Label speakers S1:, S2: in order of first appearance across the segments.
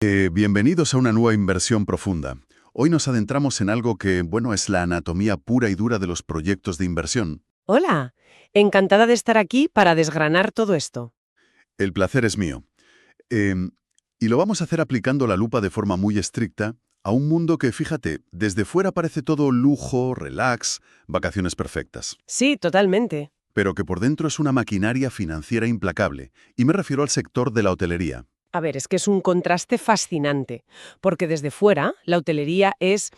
S1: Bienvenidos a una nueva inversión profunda. Hoy nos adentramos en algo que, bueno, es la anatomía pura y dura de los proyectos de inversión.
S2: Hola, encantada de estar aquí para desgranar todo esto.
S1: El placer es mío. Em, y lo vamos a hacer aplicando la lupa de forma muy estricta a un mundo que, fíjate, desde fuera parece todo lujo, relax, vacaciones perfectas,
S2: Sí, totalmente.
S1: pero que por dentro es una maquinaria financiera implacable, y me refiero al sector de la hotelería.
S2: A ver, es que es un contraste fascinante, porque desde fuera la hotelería es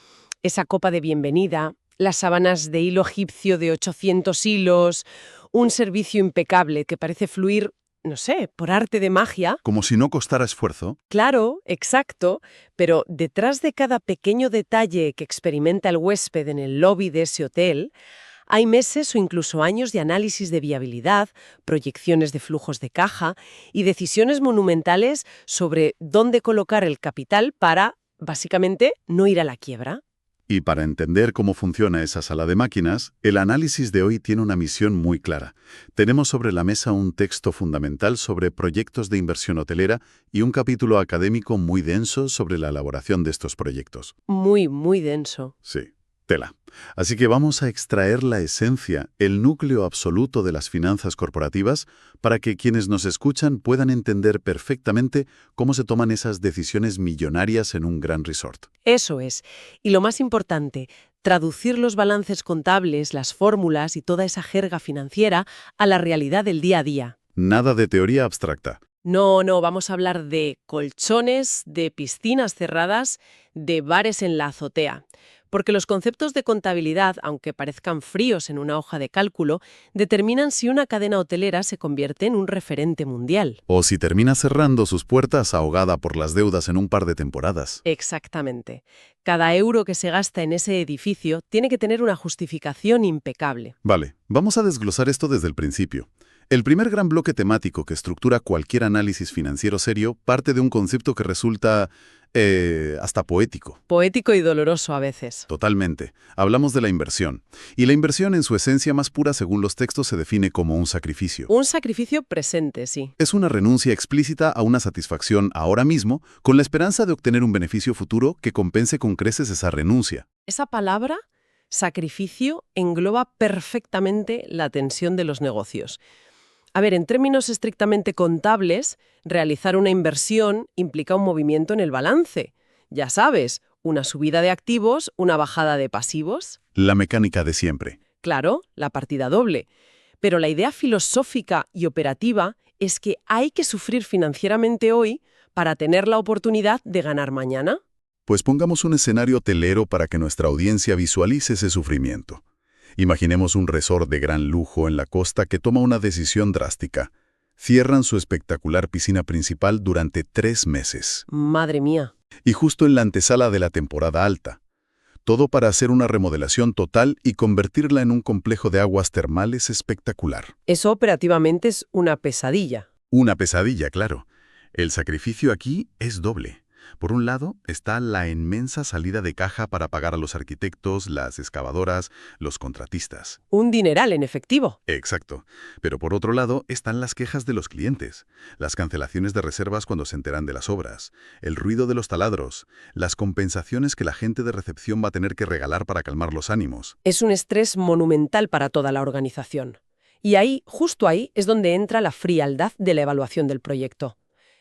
S2: esa copa de bienvenida, las sábanas de hilo egipcio de 800 hilos, un servicio impecable que parece fluir, no sé, por arte de magia.
S1: Como si no costara esfuerzo.
S2: Claro, exacto, pero detrás de cada pequeño detalle que experimenta el huésped en el lobby de ese hotel, hay meses o incluso años de análisis de viabilidad, proyecciones de flujos de caja y decisiones monumentales sobre dónde colocar el capital para, básicamente, no ir a la quiebra.
S1: Y para entender cómo funciona esa sala de máquinas, el análisis de hoy tiene una misión muy clara. Tenemos sobre la mesa un texto fundamental sobre proyectos de inversión hotelera y un capítulo académico muy denso sobre la elaboración de estos proyectos.
S2: Muy, muy denso.
S1: Sí, tela. Así que vamos a extraer la esencia, el núcleo absoluto de las finanzas corporativas, para que quienes nos escuchan puedan entender perfectamente cómo se toman esas decisiones millonarias en un gran resort.
S2: Eso es. Y lo más importante, traducir los balances contables, las fórmulas y toda esa jerga financiera a la realidad del día a día.
S1: Nada de teoría abstracta.
S2: No, no, vamos a hablar de colchones, de piscinas cerradas, de bares en la azotea. Porque los conceptos de contabilidad, aunque parezcan fríos en una hoja de cálculo, determinan si una cadena hotelera se convierte en un referente mundial.
S1: O si termina cerrando sus puertas ahogada por las deudas en un par de temporadas.
S2: Exactamente. Cada euro que se gasta en ese edificio tiene que tener una justificación impecable.
S1: Vale, vamos a desglosar esto desde el principio. El primer gran bloque temático que estructura cualquier análisis financiero serio parte de un concepto que resulta hasta poético.
S2: Poético y doloroso a veces.
S1: Totalmente. Hablamos de la inversión. Y la inversión en su esencia más pura, según los textos, se define como un sacrificio.
S2: Un sacrificio presente, sí.
S1: Es una renuncia explícita a una satisfacción ahora mismo, con la esperanza de obtener un beneficio futuro que compense con creces esa renuncia.
S2: Esa palabra, sacrificio, engloba perfectamente la tensión de los negocios. A ver, en términos estrictamente contables, realizar una inversión implica un movimiento en el balance. Ya sabes, una subida de activos, una bajada de pasivos.
S1: La mecánica de siempre.
S2: Claro, la partida doble. Pero la idea filosófica y operativa es que hay que sufrir financieramente hoy para tener la oportunidad de ganar mañana.
S1: Pues pongamos un escenario hotelero para que nuestra audiencia visualice ese sufrimiento. Imaginemos un resort de gran lujo en la costa que toma una decisión drástica. Cierran su espectacular piscina principal durante 3 meses.
S2: Madre mía.
S1: Y justo en la antesala de la temporada alta. Todo para hacer una remodelación total y convertirla en un complejo de aguas termales espectacular.
S2: Eso operativamente es una pesadilla.
S1: Una pesadilla, claro. El sacrificio aquí es doble. Por un lado, está la inmensa salida de caja para pagar a los arquitectos, las excavadoras, los contratistas.
S2: Un dineral en efectivo.
S1: Exacto. Pero por otro lado, están las quejas de los clientes, las cancelaciones de reservas cuando se enteran de las obras, el ruido de los taladros, las compensaciones que la gente de recepción va a tener que regalar para calmar los ánimos.
S2: Es un estrés monumental para toda la organización. Y ahí, justo ahí, es donde entra la frialdad de la evaluación del proyecto.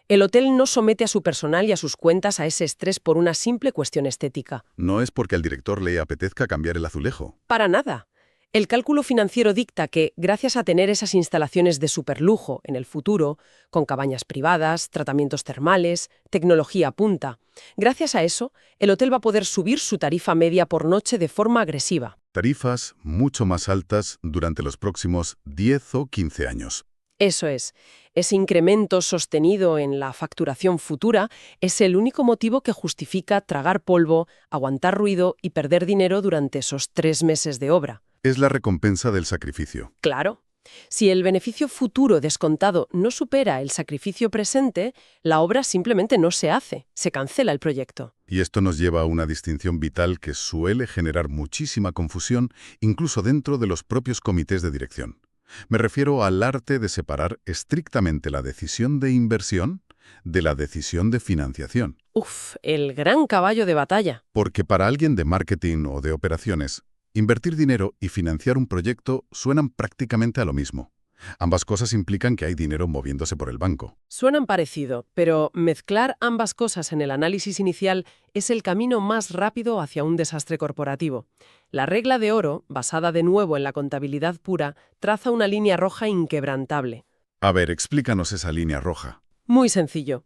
S2: El hotel no somete a su personal y a sus cuentas a ese estrés por una simple cuestión estética.
S1: No es porque al director le apetezca cambiar el azulejo.
S2: Para nada. El cálculo financiero dicta que, gracias a tener esas instalaciones de superlujo en el futuro, con cabañas privadas, tratamientos termales, tecnología a punta, gracias a eso, el hotel va a poder subir su tarifa media por noche de forma agresiva.
S1: Tarifas mucho más altas durante los próximos 10 o 15 años.
S2: Eso es. Ese incremento sostenido en la facturación futura es el único motivo que justifica tragar polvo, aguantar ruido y perder dinero durante esos 3 meses de obra.
S1: Es la recompensa del sacrificio.
S2: Claro. Si el beneficio futuro descontado no supera el sacrificio presente, la obra simplemente no se hace, se cancela el proyecto.
S1: Y esto nos lleva a una distinción vital que suele generar muchísima confusión, incluso dentro de los propios comités de dirección. Me refiero al arte de separar estrictamente la decisión de inversión de la decisión de financiación.
S2: Uf, el gran caballo de batalla.
S1: Porque para alguien de marketing o de operaciones, invertir dinero y financiar un proyecto suenan prácticamente a lo mismo. Ambas cosas implican que hay dinero moviéndose por el banco.
S2: Suenan parecido, pero mezclar ambas cosas en el análisis inicial es el camino más rápido hacia un desastre corporativo. La regla de oro, basada de nuevo en la contabilidad pura, traza una línea roja inquebrantable.
S1: A ver, explícanos esa línea roja.
S2: Muy sencillo.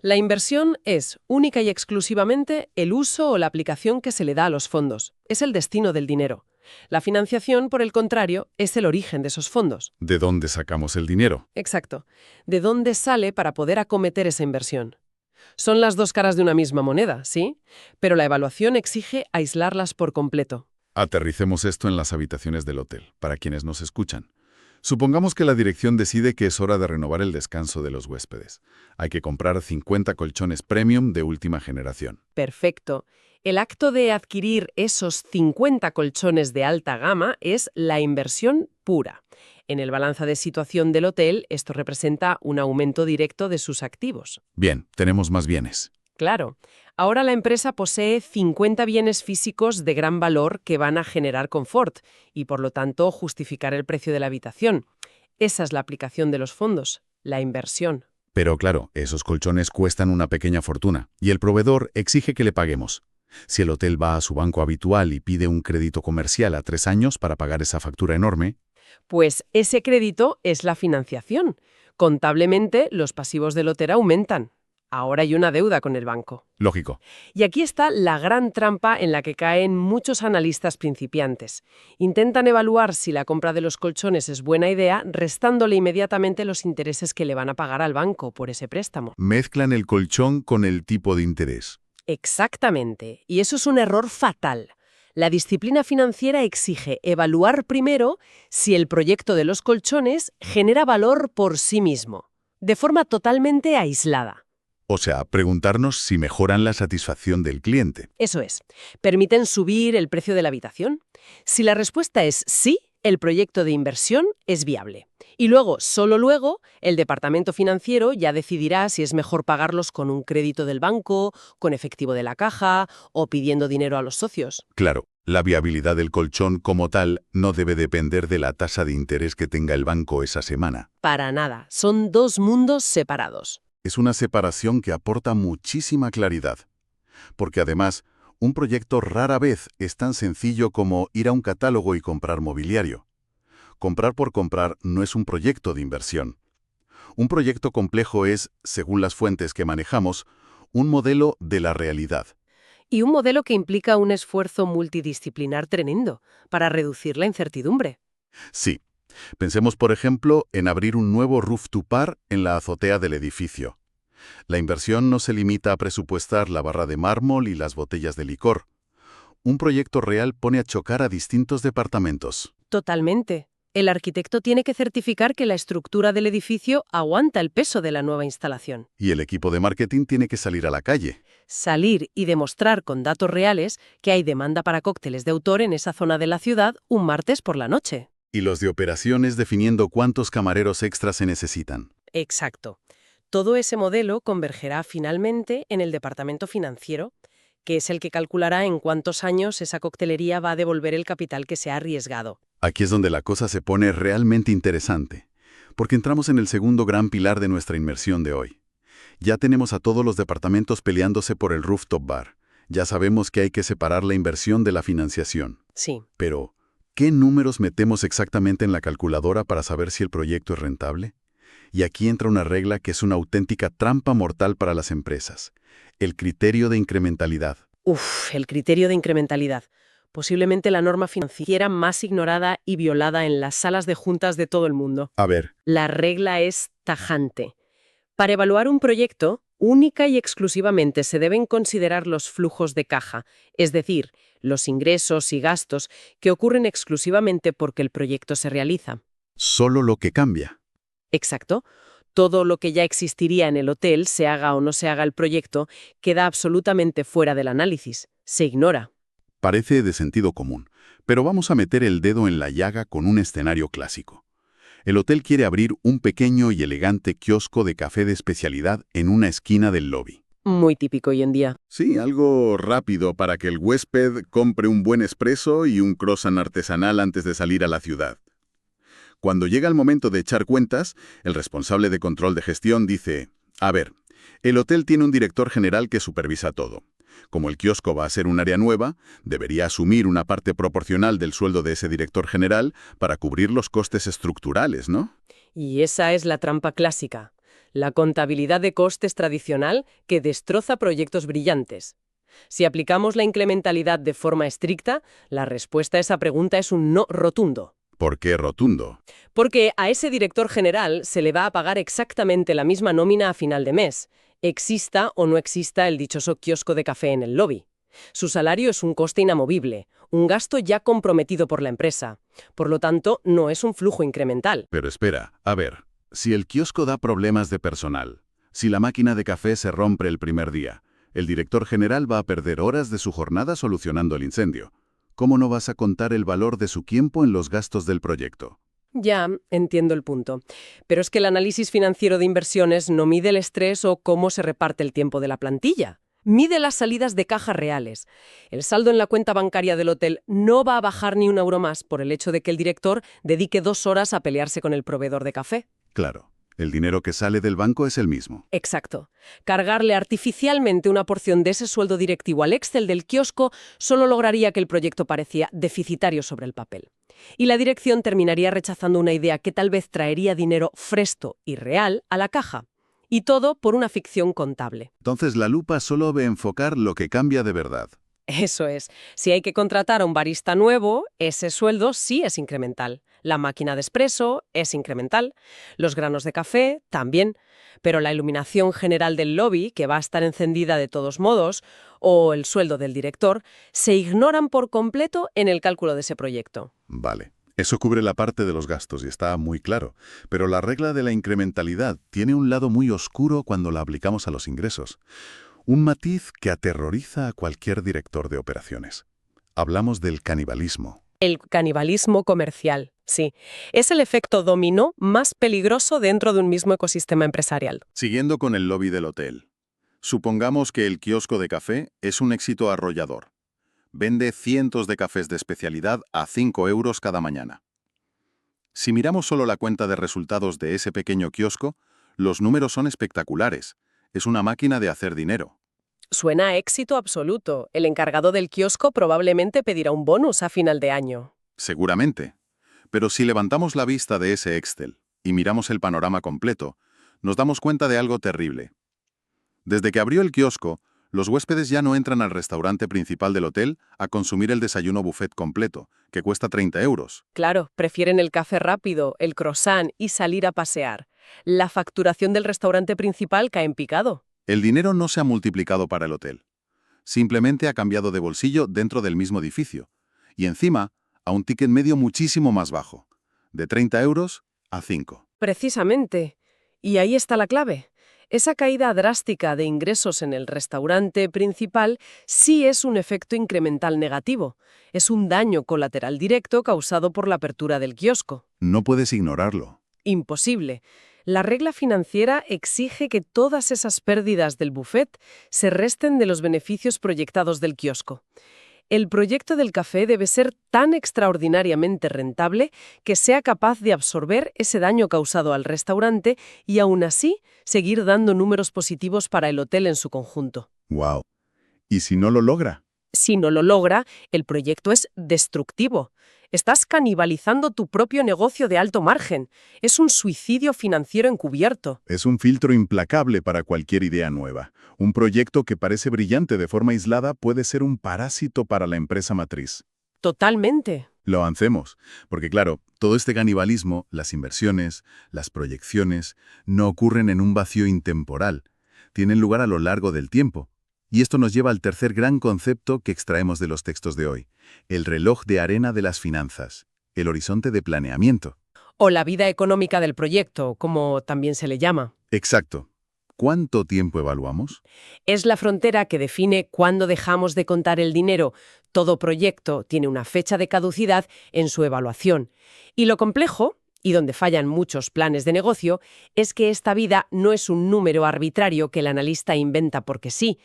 S2: La inversión es única y exclusivamente el uso o la aplicación que se le da a los fondos. Es el destino del dinero. La financiación, por el contrario, es el origen de esos fondos.
S1: ¿De dónde sacamos el dinero?
S2: Exacto. ¿De dónde sale para poder acometer esa inversión? Son las dos caras de una misma moneda, ¿sí? Pero la evaluación exige aislarlas por completo.
S1: Aterricemos esto en las habitaciones del hotel, para quienes nos escuchan. Supongamos que la dirección decide que es hora de renovar el descanso de los huéspedes. Hay que comprar 50 colchones premium de última generación.
S2: Perfecto. El acto de adquirir esos 50 colchones de alta gama es la inversión pura. En el balance de situación del hotel, esto representa un aumento directo de sus activos.
S1: Bien, tenemos más bienes.
S2: Claro. Ahora la empresa posee 50 bienes físicos de gran valor que van a generar confort y, por lo tanto, justificar el precio de la habitación. Esa es la aplicación de los fondos, la inversión.
S1: Pero claro, esos colchones cuestan una pequeña fortuna y el proveedor exige que le paguemos. Si el hotel va a su banco habitual y pide un crédito comercial a 3 años para pagar esa factura enorme,
S2: Pues ese crédito es la financiación. Contablemente, los pasivos del hotel aumentan. Ahora hay una deuda con el banco.
S1: lógico.
S2: Y aquí está la gran trampa en la que caen muchos analistas principiantes. Intentan evaluar si la compra de los colchones es buena idea, restándole inmediatamente los intereses que le van a pagar al banco por ese préstamo.
S1: Mezclan el colchón con el tipo de interés.
S2: Exactamente. Y eso es un error fatal. La disciplina financiera exige evaluar primero si el proyecto de los colchones genera valor por sí mismo, de forma totalmente aislada.
S1: O sea, preguntarnos si mejoran la satisfacción del cliente.
S2: Eso es. ¿Permiten subir el precio de la habitación? Si la respuesta es sí, el proyecto de inversión es viable. Y luego, solo luego, el departamento financiero ya decidirá si es mejor pagarlos con un crédito del banco, con efectivo de la caja o pidiendo dinero a los socios.
S1: Claro, la viabilidad del colchón como tal no debe depender de la tasa de interés que tenga el banco esa semana.
S2: Para nada. Son dos mundos separados.
S1: Es una separación que aporta muchísima claridad. Porque además, un proyecto rara vez es tan sencillo como ir a un catálogo y comprar mobiliario. Comprar por comprar no es un proyecto de inversión. Un proyecto complejo es, según las fuentes que manejamos, un modelo de la realidad.
S2: Y un modelo que implica un esfuerzo multidisciplinar tremendo para reducir la incertidumbre.
S1: Sí. Pensemos, por ejemplo, en abrir un nuevo roof-to-par en la azotea del edificio. La inversión no se limita a presupuestar la barra de mármol y las botellas de licor. Un proyecto real pone a chocar a distintos departamentos.
S2: Totalmente. El arquitecto tiene que certificar que la estructura del edificio aguanta el peso de la nueva instalación.
S1: Y el equipo de marketing tiene que salir a la calle.
S2: Salir y demostrar con datos reales que hay demanda para cócteles de autor en esa zona de la ciudad un martes por la noche.
S1: Y los de operaciones definiendo cuántos camareros extras se necesitan.
S2: Exacto. Todo ese modelo convergerá finalmente en el departamento financiero, que es el que calculará en cuántos años esa coctelería va a devolver el capital que se ha arriesgado.
S1: Aquí es donde la cosa se pone realmente interesante, porque entramos en el segundo gran pilar de nuestra inmersión de hoy. Ya tenemos a todos los departamentos peleándose por el rooftop bar. Ya sabemos que hay que separar la inversión de la financiación.
S2: Sí.
S1: Pero, ¿qué números metemos exactamente en la calculadora para saber si el proyecto es rentable? Y aquí entra una regla que es una auténtica trampa mortal para las empresas: el criterio de incrementalidad.
S2: El criterio de incrementalidad. Posiblemente la norma financiera más ignorada y violada en las salas de juntas de todo el mundo.
S1: A ver,
S2: La regla es tajante. Para evaluar un proyecto, única y exclusivamente se deben considerar los flujos de caja, es decir, los ingresos y gastos que ocurren exclusivamente porque el proyecto se realiza.
S1: solo lo que cambia.
S2: Exacto. Todo lo que ya existiría en el hotel, se haga o no se haga el proyecto, queda absolutamente fuera del análisis. Se ignora.
S1: Parece de sentido común, pero vamos a meter el dedo en la llaga con un escenario clásico. El hotel quiere abrir un pequeño y elegante kiosco de café de especialidad en una esquina del lobby.
S2: Muy típico hoy en día.
S1: Sí, algo rápido para que el huésped compre un buen espresso y un croissant artesanal antes de salir a la ciudad. Cuando llega el momento de echar cuentas, el responsable de control de gestión dice: a ver, el hotel tiene un director general que supervisa todo. Como el kiosco va a ser un área nueva, debería asumir una parte proporcional del sueldo de ese director general para cubrir los costes estructurales, ¿no?
S2: Y esa es la trampa clásica, la contabilidad de costes tradicional que destroza proyectos brillantes. Si aplicamos la incrementalidad de forma estricta, la respuesta a esa pregunta es un no rotundo.
S1: ¿Por qué rotundo?
S2: Porque a ese director general se le va a pagar exactamente la misma nómina a final de mes, exista o no exista el dichoso kiosco de café en el lobby. Su salario es un coste inamovible, un gasto ya comprometido por la empresa. Por lo tanto, no es un flujo incremental.
S1: Pero espera, a ver, si el kiosco da problemas de personal, si la máquina de café se rompe el primer día, el director general va a perder horas de su jornada solucionando el incendio. ¿Cómo no vas a contar el valor de su tiempo en los gastos del proyecto?
S2: Ya, entiendo el punto. Pero es que el análisis financiero de inversiones no mide el estrés o cómo se reparte el tiempo de la plantilla. Mide las salidas de caja reales. El saldo en la cuenta bancaria del hotel no va a bajar ni un euro más por el hecho de que el director dedique 2 horas a pelearse con el proveedor de café.
S1: Claro, el dinero que sale del banco es el mismo.
S2: Exacto. Cargarle artificialmente una porción de ese sueldo directivo al Excel del kiosco solo lograría que el proyecto parecía deficitario sobre el papel. Y la dirección terminaría rechazando una idea que tal vez traería dinero fresco y real a la caja. Y todo por una ficción contable.
S1: Entonces la lupa solo ve enfocar lo que cambia de verdad.
S2: Eso es. Si hay que contratar a un barista nuevo, ese sueldo sí es incremental. La máquina de espresso es incremental. Los granos de café también. Pero la iluminación general del lobby, que va a estar encendida de todos modos, o el sueldo del director, se ignoran por completo en el cálculo de ese proyecto.
S1: Vale. Eso cubre la parte de los gastos y está muy claro. Pero la regla de la incrementalidad tiene un lado muy oscuro cuando la aplicamos a los ingresos. Un matiz que aterroriza a cualquier director de operaciones. Hablamos del canibalismo.
S2: El canibalismo comercial, sí. Es el efecto dominó más peligroso dentro de un mismo ecosistema empresarial.
S1: Siguiendo con el lobby del hotel. Supongamos que el kiosco de café es un éxito arrollador. Vende cientos de cafés de especialidad a 5 euros cada mañana. Si miramos solo la cuenta de resultados de ese pequeño kiosco, los números son espectaculares. Es una máquina de hacer dinero.
S2: Suena a éxito absoluto. El encargado del kiosco probablemente pedirá un bonus a final de año.
S1: Seguramente. Pero si levantamos la vista de ese Excel y miramos el panorama completo, nos damos cuenta de algo terrible. Desde que abrió el kiosco, los huéspedes ya no entran al restaurante principal del hotel a consumir el desayuno buffet completo, que cuesta 30 euros.
S2: Claro, prefieren el café rápido, el croissant y salir a pasear. La facturación del restaurante principal cae en picado.
S1: El dinero no se ha multiplicado para el hotel. Simplemente ha cambiado de bolsillo dentro del mismo edificio. Y encima, a un ticket medio muchísimo más bajo. De 30 euros a 5.
S2: Precisamente. Y ahí está la clave. Esa caída drástica de ingresos en el restaurante principal sí es un efecto incremental negativo. Es un daño colateral directo causado por la apertura del kiosco.
S1: No puedes ignorarlo.
S2: Imposible. La regla financiera exige que todas esas pérdidas del buffet se resten de los beneficios proyectados del kiosco. El proyecto del café debe ser tan extraordinariamente rentable que sea capaz de absorber ese daño causado al restaurante y aún así seguir dando números positivos para el hotel en su conjunto.
S1: ¡Wow! ¿Y si no lo logra?
S2: Si no lo logra, el proyecto es destructivo. Estás canibalizando tu propio negocio de alto margen. Es un suicidio financiero encubierto.
S1: Es un filtro implacable para cualquier idea nueva. Un proyecto que parece brillante de forma aislada puede ser un parásito para la empresa matriz.
S2: Totalmente.
S1: Lo avancemos, porque claro, todo este canibalismo, las inversiones, las proyecciones, no ocurren en un vacío intemporal. Tienen lugar a lo largo del tiempo. Y esto nos lleva al tercer gran concepto que extraemos de los textos de hoy, el reloj de arena de las finanzas, el horizonte de planeamiento.
S2: O la vida económica del proyecto, como también se le llama.
S1: Exacto. ¿Cuánto tiempo evaluamos?
S2: Es la frontera que define cuándo dejamos de contar el dinero. Todo proyecto tiene una fecha de caducidad en su evaluación. Y lo complejo y donde fallan muchos planes de negocio, es que esta vida no es un número arbitrario que el analista inventa porque sí.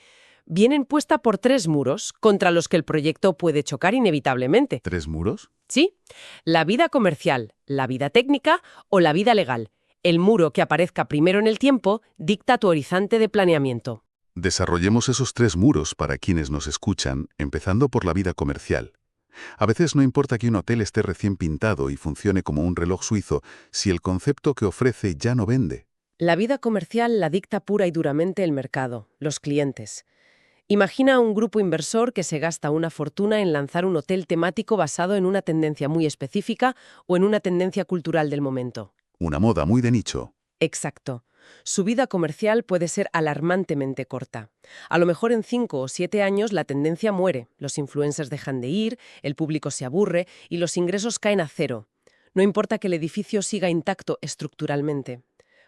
S2: Vienen puesta por 3 muros contra los que el proyecto puede chocar inevitablemente.
S1: ¿Tres muros?
S2: Sí, la vida comercial, la vida técnica o la vida legal. El muro que aparezca primero en el tiempo dicta tu horizonte de planeamiento.
S1: Desarrollemos esos tres muros para quienes nos escuchan, empezando por la vida comercial. A veces no importa que un hotel esté recién pintado y funcione como un reloj suizo si el concepto que ofrece ya no vende.
S2: La vida comercial la dicta pura y duramente el mercado, los clientes. Imagina un grupo inversor que se gasta una fortuna en lanzar un hotel temático basado en una tendencia muy específica o en una tendencia cultural del momento.
S1: Una moda muy de nicho.
S2: Exacto. Su vida comercial puede ser alarmantemente corta. A lo mejor en 5 o 7 años la tendencia muere, los influencers dejan de ir, el público se aburre y los ingresos caen a cero. No importa que el edificio siga intacto estructuralmente.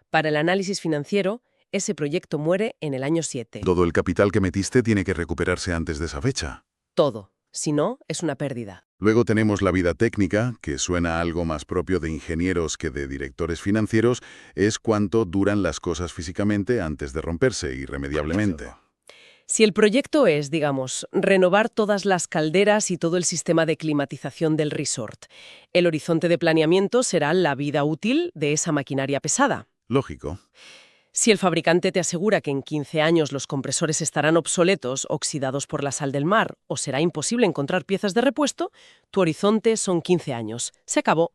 S2: Para el análisis financiero, ese proyecto muere en el año 7.
S1: Todo el capital que metiste tiene que recuperarse antes de esa fecha.
S2: Todo. Si no, es una pérdida.
S1: Luego tenemos la vida técnica, que suena algo más propio de ingenieros que de directores financieros, es cuánto duran las cosas físicamente antes de romperse irremediablemente.
S2: Si el proyecto es, digamos, renovar todas las calderas y todo el sistema de climatización del resort, el horizonte de planeamiento será la vida útil de esa maquinaria pesada.
S1: Lógico.
S2: Si el fabricante te asegura que en 15 años los compresores estarán obsoletos, oxidados por la sal del mar, o será imposible encontrar piezas de repuesto, tu horizonte son 15 años. Se acabó.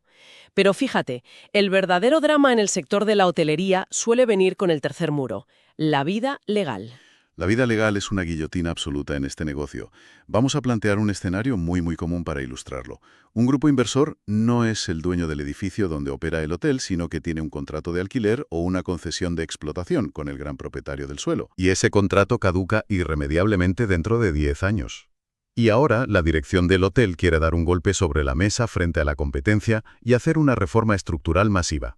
S2: Pero fíjate, el verdadero drama en el sector de la hotelería suele venir con el tercer muro, la vida legal.
S1: La vida legal es una guillotina absoluta en este negocio. Vamos a plantear un escenario muy común para ilustrarlo. Un grupo inversor no es el dueño del edificio donde opera el hotel, sino que tiene un contrato de alquiler o una concesión de explotación con el gran propietario del suelo. Y ese contrato caduca irremediablemente dentro de 10 años. Y ahora la dirección del hotel quiere dar un golpe sobre la mesa frente a la competencia y hacer una reforma estructural masiva.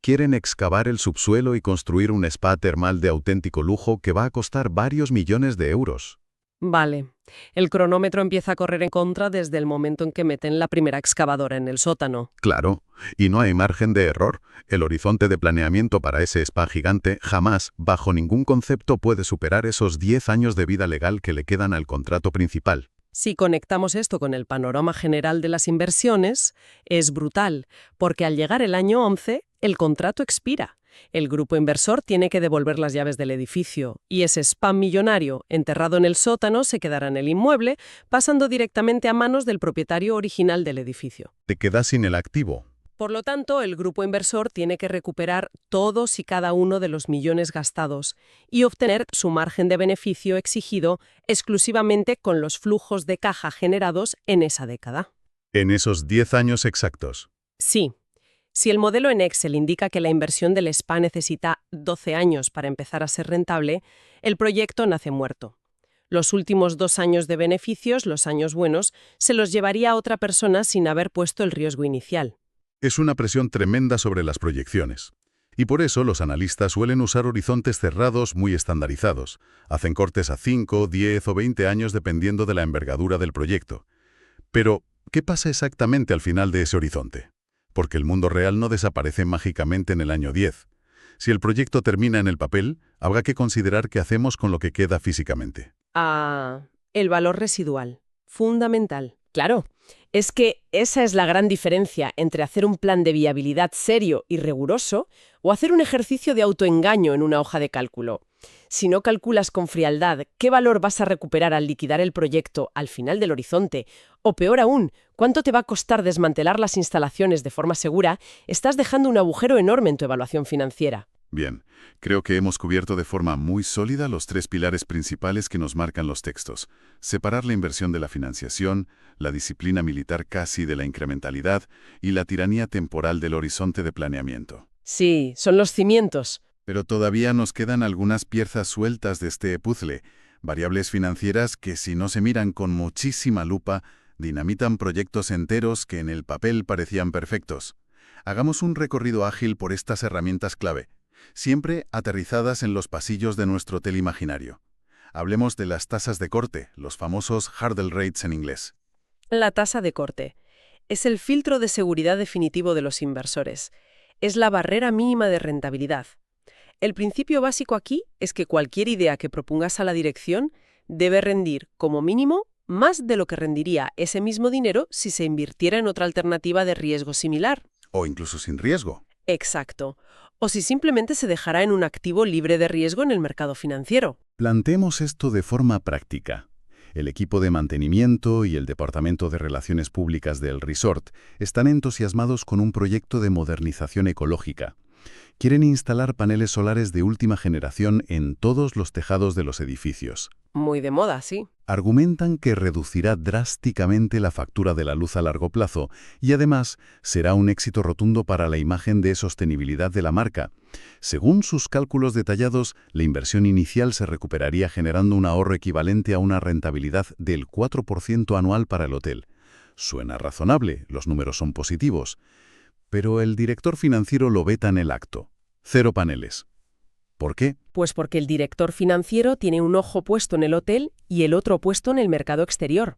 S1: Quieren excavar el subsuelo y construir un spa termal de auténtico lujo que va a costar varios millones de euros.
S2: Vale. El cronómetro empieza a correr en contra desde el momento en que meten la primera excavadora en el sótano.
S1: Claro, y no hay margen de error. El horizonte de planeamiento para ese spa gigante jamás, bajo ningún concepto, puede superar esos 10 años de vida legal que le quedan al contrato principal.
S2: Si conectamos esto con el panorama general de las inversiones, es brutal, porque al llegar el año 11, el contrato expira. El grupo inversor tiene que devolver las llaves del edificio, y ese spam millonario enterrado en el sótano se quedará en el inmueble, pasando directamente a manos del propietario original del edificio.
S1: Te quedas sin el activo.
S2: Por lo tanto, el grupo inversor tiene que recuperar todos y cada uno de los millones gastados y obtener su margen de beneficio exigido exclusivamente con los flujos de caja generados en esa década.
S1: En esos 10 años exactos.
S2: Sí. Si el modelo en Excel indica que la inversión del spa necesita 12 años para empezar a ser rentable, el proyecto nace muerto. Los últimos 2 años de beneficios, los años buenos, se los llevaría a otra persona sin haber puesto el riesgo inicial.
S1: Es una presión tremenda sobre las proyecciones. Y por eso los analistas suelen usar horizontes cerrados muy estandarizados. Hacen cortes a 5, 10 o 20 años dependiendo de la envergadura del proyecto. Pero, ¿qué pasa exactamente al final de ese horizonte? Porque el mundo real no desaparece mágicamente en el año 10. Si el proyecto termina en el papel, habrá que considerar qué hacemos con lo que queda físicamente.
S2: El valor residual. Fundamental. Claro. Es que esa es la gran diferencia entre hacer un plan de viabilidad serio y riguroso o hacer un ejercicio de autoengaño en una hoja de cálculo. Si no calculas con frialdad qué valor vas a recuperar al liquidar el proyecto al final del horizonte, o peor aún, cuánto te va a costar desmantelar las instalaciones de forma segura, estás dejando un agujero enorme en tu evaluación financiera.
S1: Bien, creo que hemos cubierto de forma muy sólida los 3 pilares principales que nos marcan los textos. Separar la inversión de la financiación, la disciplina militar casi de la incrementalidad y la tiranía temporal del horizonte de planeamiento.
S2: Sí, son los cimientos.
S1: Pero todavía nos quedan algunas piezas sueltas de este puzzle, variables financieras que si no se miran con muchísima lupa, dinamitan proyectos enteros que en el papel parecían perfectos. Hagamos un recorrido ágil por estas herramientas clave, siempre aterrizadas en los pasillos de nuestro hotel imaginario. Hablemos de las tasas de corte, los famosos hurdle rates en inglés.
S2: La tasa de corte. Es el filtro de seguridad definitivo de los inversores. Es la barrera mínima de rentabilidad. El principio básico aquí es que cualquier idea que propongas a la dirección debe rendir, como mínimo, más de lo que rendiría ese mismo dinero si se invirtiera en otra alternativa de riesgo similar.
S1: O incluso sin riesgo.
S2: Exacto. O si simplemente se dejará en un activo libre de riesgo en el mercado financiero.
S1: Planteemos esto de forma práctica. El equipo de mantenimiento y el Departamento de Relaciones Públicas del resort están entusiasmados con un proyecto de modernización ecológica. Quieren instalar paneles solares de última generación en todos los tejados de los edificios.
S2: Muy de moda, sí.
S1: Argumentan que reducirá drásticamente la factura de la luz a largo plazo y además será un éxito rotundo para la imagen de sostenibilidad de la marca. Según sus cálculos detallados, la inversión inicial se recuperaría generando un ahorro equivalente a una rentabilidad del 4% anual para el hotel. Suena razonable, los números son positivos. Pero el director financiero lo veta en el acto. 0 paneles. ¿Por qué?
S2: Pues porque el director financiero tiene un ojo puesto en el hotel y el otro puesto en el mercado exterior.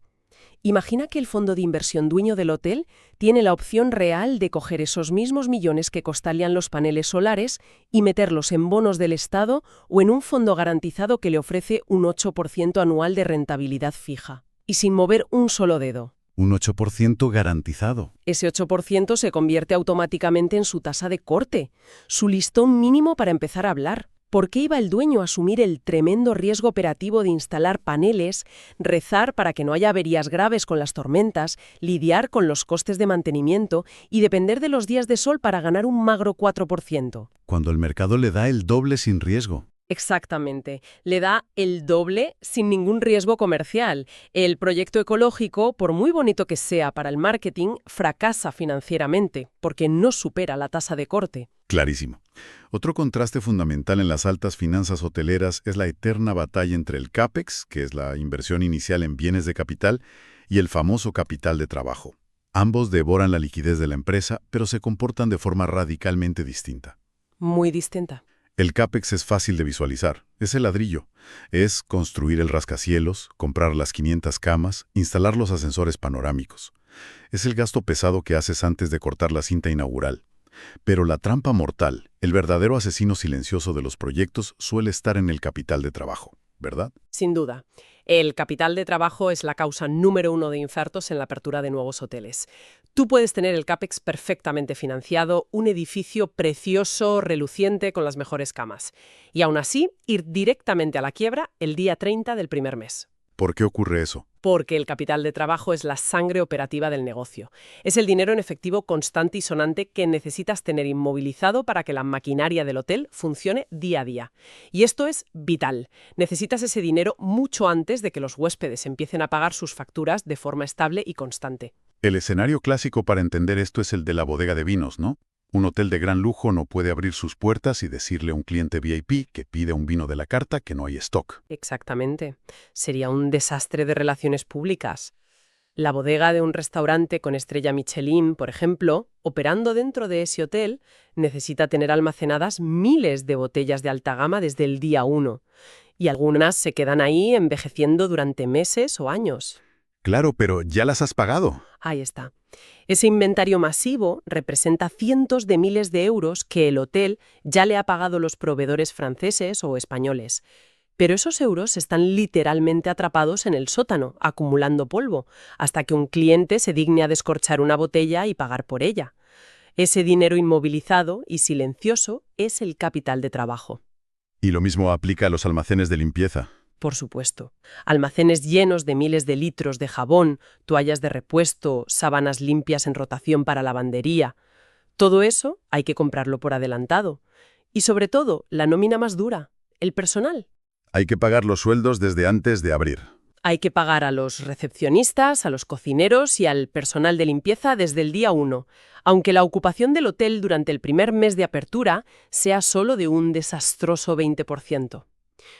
S2: Imagina que el fondo de inversión dueño del hotel tiene la opción real de coger esos mismos millones que costarían los paneles solares y meterlos en bonos del Estado o en un fondo garantizado que le ofrece un 8% anual de rentabilidad fija. Y sin mover un solo dedo.
S1: Un 8% garantizado.
S2: Ese 8% se convierte automáticamente en su tasa de corte, su listón mínimo para empezar a hablar. ¿Por qué iba el dueño a asumir el tremendo riesgo operativo de instalar paneles, rezar para que no haya averías graves con las tormentas, lidiar con los costes de mantenimiento y depender de los días de sol para ganar un magro 4%?
S1: Cuando el mercado le da el doble sin riesgo.
S2: Exactamente. Le da el doble sin ningún riesgo comercial. El proyecto ecológico, por muy bonito que sea para el marketing, fracasa financieramente porque no supera la tasa de corte.
S1: Clarísimo. Otro contraste fundamental en las altas finanzas hoteleras es la eterna batalla entre el CAPEX, que es la inversión inicial en bienes de capital, y el famoso capital de trabajo. Ambos devoran la liquidez de la empresa, pero se comportan de forma radicalmente distinta.
S2: Muy distinta.
S1: El CAPEX es fácil de visualizar. Es el ladrillo. Es construir el rascacielos, comprar las 500 camas, instalar los ascensores panorámicos. Es el gasto pesado que haces antes de cortar la cinta inaugural. Pero la trampa mortal, el verdadero asesino silencioso de los proyectos, suele estar en el capital de trabajo, ¿verdad?
S2: Sin duda. El capital de trabajo es la causa número 1 de infartos en la apertura de nuevos hoteles. Tú puedes tener el CAPEX perfectamente financiado, un edificio precioso, reluciente, con las mejores camas. Y aún así, ir directamente a la quiebra el día 30 del primer mes.
S1: ¿Por qué ocurre eso?
S2: Porque el capital de trabajo es la sangre operativa del negocio. Es el dinero en efectivo constante y sonante que necesitas tener inmovilizado para que la maquinaria del hotel funcione día a día. Y esto es vital. Necesitas ese dinero mucho antes de que los huéspedes empiecen a pagar sus facturas de forma estable y constante.
S1: El escenario clásico para entender esto es el de la bodega de vinos, ¿no? Un hotel de gran lujo no puede abrir sus puertas y decirle a un cliente VIP que pide un vino de la carta que no hay stock.
S2: Exactamente. Sería un desastre de relaciones públicas. La bodega de un restaurante con estrella Michelin, por ejemplo, operando dentro de ese hotel, necesita tener almacenadas miles de botellas de alta gama desde el día 1. Y algunas se quedan ahí envejeciendo durante meses o años.
S1: Claro, pero ya las has pagado.
S2: Ahí está. Ese inventario masivo representa cientos de miles de euros que el hotel ya le ha pagado a los proveedores franceses o españoles. Pero esos euros están literalmente atrapados en el sótano, acumulando polvo, hasta que un cliente se digne a descorchar una botella y pagar por ella. Ese dinero inmovilizado y silencioso es el capital de trabajo.
S1: Y lo mismo aplica a los almacenes de limpieza.
S2: Por supuesto. Almacenes llenos de miles de litros de jabón, toallas de repuesto, sábanas limpias en rotación para lavandería. Todo eso hay que comprarlo por adelantado. Y sobre todo, la nómina más dura, el personal.
S1: Hay que pagar los sueldos desde antes de abrir.
S2: Hay que pagar a los recepcionistas, a los cocineros y al personal de limpieza desde el día 1, aunque la ocupación del hotel durante el primer mes de apertura sea solo de un desastroso 20%.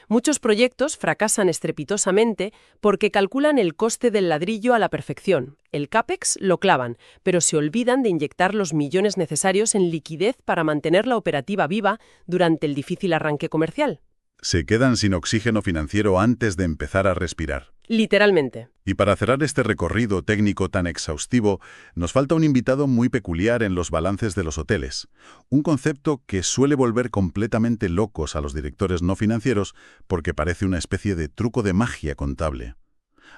S2: Muchos proyectos fracasan estrepitosamente porque calculan el coste del ladrillo a la perfección. El CAPEX lo clavan, pero se olvidan de inyectar los millones necesarios en liquidez para mantener la operativa viva durante el difícil arranque comercial.
S1: Se quedan sin oxígeno financiero antes de empezar a respirar.
S2: Literalmente.
S1: Y para cerrar este recorrido técnico tan exhaustivo, nos falta un invitado muy peculiar en los balances de los hoteles. Un concepto que suele volver completamente locos a los directores no financieros porque parece una especie de truco de magia contable.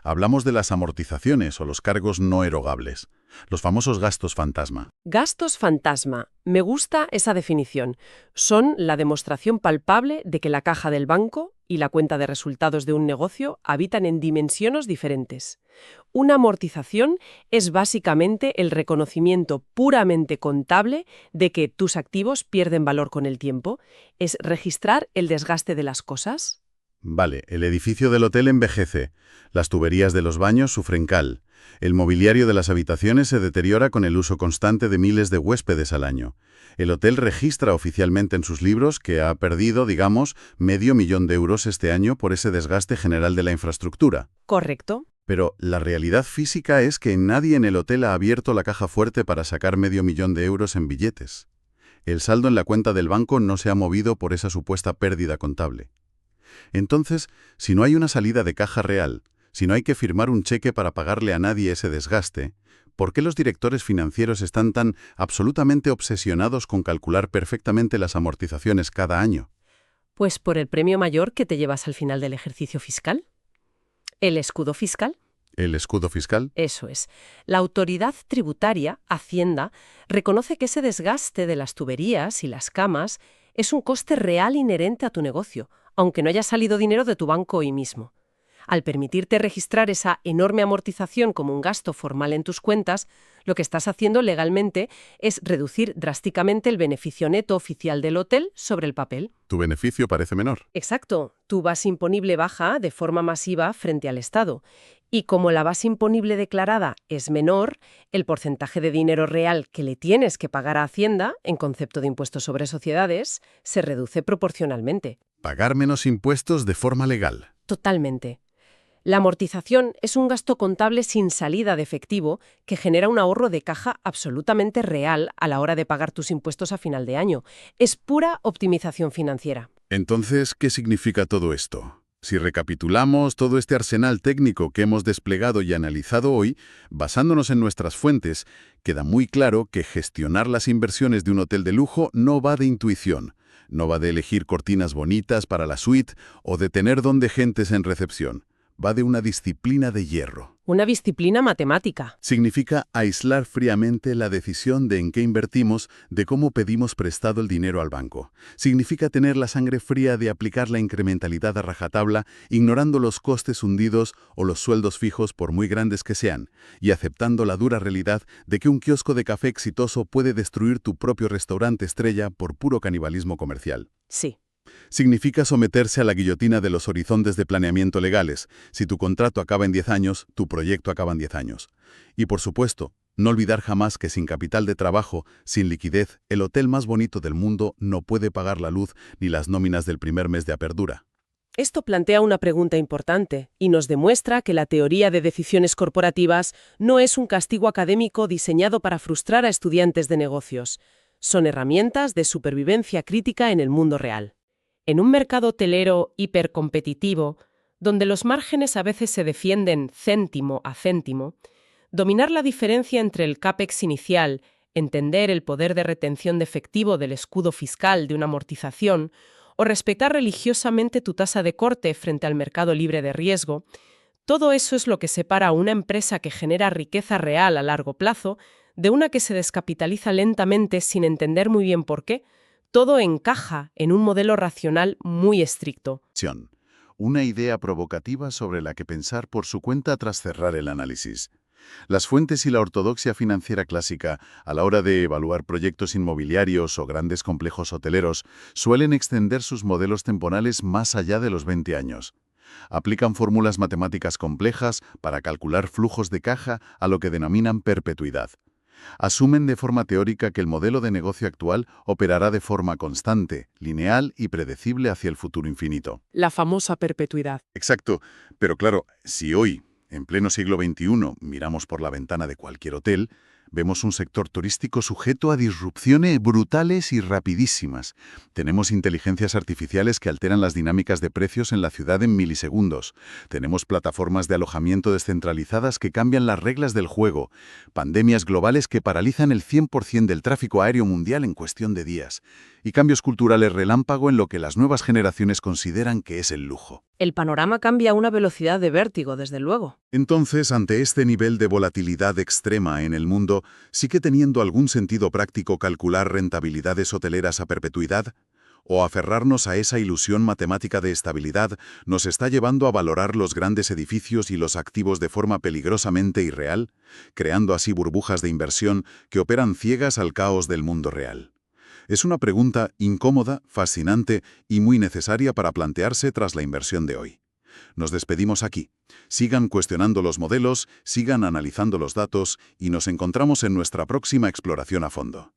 S1: Hablamos de las amortizaciones o los cargos no erogables, los famosos gastos fantasma.
S2: Gastos fantasma. Me gusta esa definición. Son la demostración palpable de que la caja del banco y la cuenta de resultados de un negocio habitan en dimensiones diferentes. Una amortización es básicamente el reconocimiento puramente contable de que tus activos pierden valor con el tiempo. Es registrar el desgaste de las cosas.
S1: Vale, el edificio del hotel envejece, las tuberías de los baños sufren cal, el mobiliario de las habitaciones se deteriora con el uso constante de miles de huéspedes al año. El hotel registra oficialmente en sus libros que ha perdido, digamos, $500,000 este año por ese desgaste general de la infraestructura.
S2: Correcto.
S1: Pero la realidad física es que nadie en el hotel ha abierto la caja fuerte para sacar $500,000 en billetes. El saldo en la cuenta del banco no se ha movido por esa supuesta pérdida contable. Entonces, si no hay una salida de caja real, si no hay que firmar un cheque para pagarle a nadie ese desgaste, ¿por qué los directores financieros están tan absolutamente obsesionados con calcular perfectamente las amortizaciones cada año?
S2: Pues por el premio mayor que te llevas al final del ejercicio fiscal. El escudo fiscal.
S1: ¿El escudo fiscal?
S2: Eso es. La autoridad tributaria, Hacienda, reconoce que ese desgaste de las tuberías y las camas es un coste real inherente a tu negocio, aunque no haya salido dinero de tu banco hoy mismo. Al permitirte registrar esa enorme amortización como un gasto formal en tus cuentas, lo que estás haciendo legalmente es reducir drásticamente el beneficio neto oficial del hotel sobre el papel.
S1: Tu beneficio parece menor.
S2: Exacto. Tu base imponible baja de forma masiva frente al Estado. Y como la base imponible declarada es menor, el porcentaje de dinero real que le tienes que pagar a Hacienda, en concepto de impuestos sobre sociedades, se reduce proporcionalmente.
S1: Pagar menos impuestos de forma legal.
S2: Totalmente. La amortización es un gasto contable sin salida de efectivo que genera un ahorro de caja absolutamente real a la hora de pagar tus impuestos a final de año. Es pura optimización financiera.
S1: Entonces, ¿qué significa todo esto? Si recapitulamos todo este arsenal técnico que hemos desplegado y analizado hoy, basándonos en nuestras fuentes, queda muy claro que gestionar las inversiones de un hotel de lujo no va de intuición, no va de elegir cortinas bonitas para la suite o de tener don de gentes en recepción. Va de una disciplina de hierro.
S2: Una disciplina matemática.
S1: Significa aislar fríamente la decisión de en qué invertimos, de cómo pedimos prestado el dinero al banco. Significa tener la sangre fría de aplicar la incrementalidad a rajatabla, ignorando los costes hundidos o los sueldos fijos por muy grandes que sean, y aceptando la dura realidad de que un kiosco de café exitoso puede destruir tu propio restaurante estrella por puro canibalismo comercial.
S2: Sí.
S1: Significa someterse a la guillotina de los horizontes de planeamiento legales. Si tu contrato acaba en 10 años, tu proyecto acaba en 10 años. Y por supuesto, no olvidar jamás que sin capital de trabajo, sin liquidez, el hotel más bonito del mundo no puede pagar la luz ni las nóminas del primer mes de apertura.
S2: Esto plantea una pregunta importante y nos demuestra que la teoría de decisiones corporativas no es un castigo académico diseñado para frustrar a estudiantes de negocios. Son herramientas de supervivencia crítica en el mundo real. En un mercado hotelero hipercompetitivo, donde los márgenes a veces se defienden céntimo a céntimo, dominar la diferencia entre el CAPEX inicial, entender el poder de retención de efectivo del escudo fiscal de una amortización o respetar religiosamente tu tasa de corte frente al mercado libre de riesgo, todo eso es lo que separa a una empresa que genera riqueza real a largo plazo de una que se descapitaliza lentamente sin entender muy bien por qué. Todo encaja en un modelo racional muy estricto.
S1: Una idea provocativa sobre la que pensar por su cuenta tras cerrar el análisis. Las fuentes y la ortodoxia financiera clásica, a la hora de evaluar proyectos inmobiliarios o grandes complejos hoteleros, suelen extender sus modelos temporales más allá de los 20 años. Aplican fórmulas matemáticas complejas para calcular flujos de caja a lo que denominan perpetuidad. Asumen de forma teórica que el modelo de negocio actual operará de forma constante, lineal y predecible hacia el futuro infinito.
S2: La famosa perpetuidad.
S1: Exacto, pero claro, si hoy, en pleno siglo XXI, miramos por la ventana de cualquier hotel, Vemos un sector turístico sujeto a disrupciones brutales y rapidísimas. Tenemos inteligencias artificiales que alteran las dinámicas de precios en la ciudad en milisegundos. Tenemos plataformas de alojamiento descentralizadas que cambian las reglas del juego. Pandemias globales que paralizan el 100% del tráfico aéreo mundial en cuestión de días. Y cambios culturales relámpago en lo que las nuevas generaciones consideran que es el lujo.
S2: El panorama cambia a una velocidad de vértigo, desde luego.
S1: Entonces, ante este nivel de volatilidad extrema en el mundo, ¿sigue teniendo algún sentido práctico calcular rentabilidades hoteleras a perpetuidad? ¿O aferrarnos a esa ilusión matemática de estabilidad nos está llevando a valorar los grandes edificios y los activos de forma peligrosamente irreal, creando así burbujas de inversión que operan ciegas al caos del mundo real? Es una pregunta incómoda, fascinante y muy necesaria para plantearse tras la inversión de hoy. Nos despedimos aquí. Sigan cuestionando los modelos, sigan analizando los datos y nos encontramos en nuestra próxima exploración a fondo.